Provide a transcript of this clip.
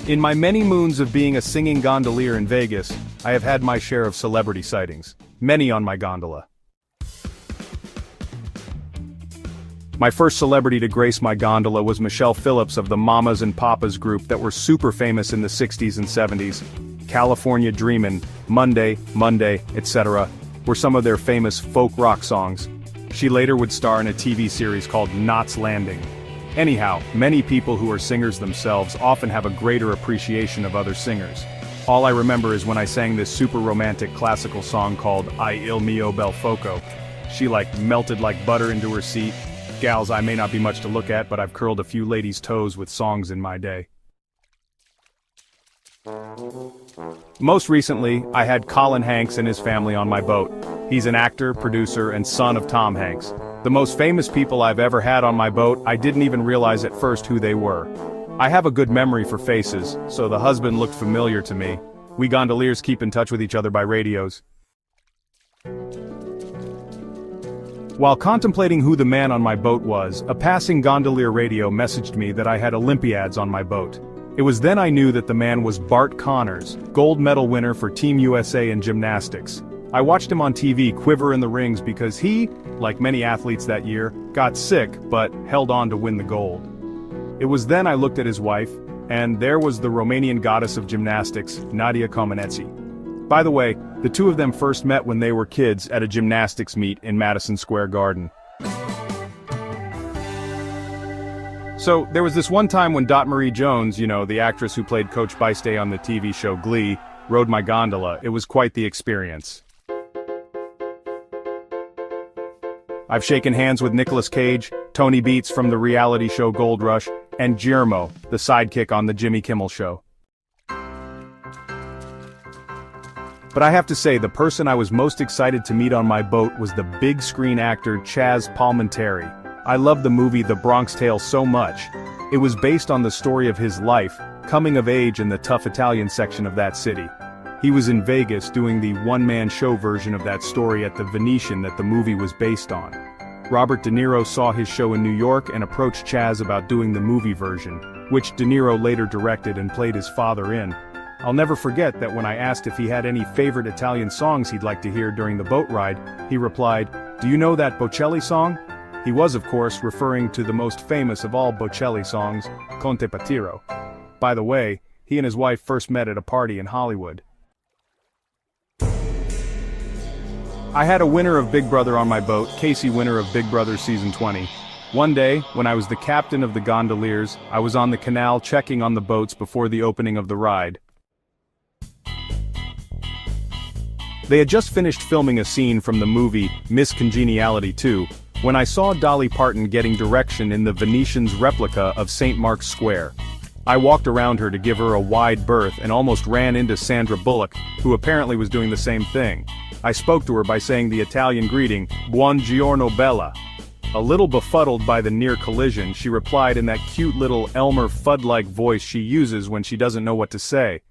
In my many moons of being a singing gondolier in Vegas, I have had my share of celebrity sightings, many on my gondola. My first celebrity to grace my gondola was Michelle Phillips of the Mamas and Papas group that were super famous in the 60s and 70s. California Dreamin', Monday, etc. were some of their famous folk rock songs. She later would star in a TV series called Knots Landing. Anyhow, many people who are singers themselves often have a greater appreciation of other singers. All I remember is when I sang this super romantic classical song called Ay il mio bel foco. She melted like butter into her seat. Gals, I may not be much to look at, but I've curled a few ladies' toes with songs in my day. Most recently, I had Colin Hanks and his family on my boat. He's an actor, producer, and son of Tom Hanks. The most famous people I've ever had on my boat, I didn't even realize at first who they were. I have a good memory for faces, so the husband looked familiar to me. We gondoliers keep in touch with each other by radios. While contemplating who the man on my boat was, a passing gondolier radio messaged me that I had Olympiads on my boat. It was then I knew that the man was Bart Connors, gold medal winner for Team USA in gymnastics. I watched him on TV quiver in the rings because he, like many athletes that year, got sick but held on to win the gold. It was then I looked at his wife, and there was the Romanian goddess of gymnastics, Nadia Comaneci. By the way, the two of them first met when they were kids at a gymnastics meet in Madison Square Garden. So, there was this one time when Dot Marie Jones, the actress who played Coach Beiste on the TV show Glee, rode my gondola. It was quite the experience. I've shaken hands with Nicolas Cage, Tony Beats from the reality show Gold Rush, and Guillermo, the sidekick on the Jimmy Kimmel Show. But I have to say, the person I was most excited to meet on my boat was the big screen actor Chaz Palminteri. I love the movie The Bronx Tale so much. It was based on the story of his life, coming of age in the tough Italian section of that city. He was in Vegas doing the one-man show version of that story at the Venetian that the movie was based on. Robert De Niro saw his show in New York and approached Chaz about doing the movie version, which De Niro later directed and played his father in. I'll never forget that when I asked if he had any favorite Italian songs he'd like to hear during the boat ride, he replied, "Do you know that Bocelli song?" He was, of course, referring to the most famous of all Bocelli songs, Conte Patiro. By the way, he and his wife first met at a party in Hollywood. I had a winner of Big Brother on my boat, Casey, winner of Big Brother Season 20. One day, when I was the captain of the gondoliers, I was on the canal checking on the boats before the opening of the ride. They had just finished filming a scene from the movie Miss Congeniality 2, when I saw Dolly Parton getting direction in the Venetian's replica of St. Mark's Square. I walked around her to give her a wide berth and almost ran into Sandra Bullock, who apparently was doing the same thing. I spoke to her by saying the Italian greeting, "Buongiorno Bella." A little befuddled by the near collision, she replied in that cute little Elmer Fudd-like voice she uses when she doesn't know what to say.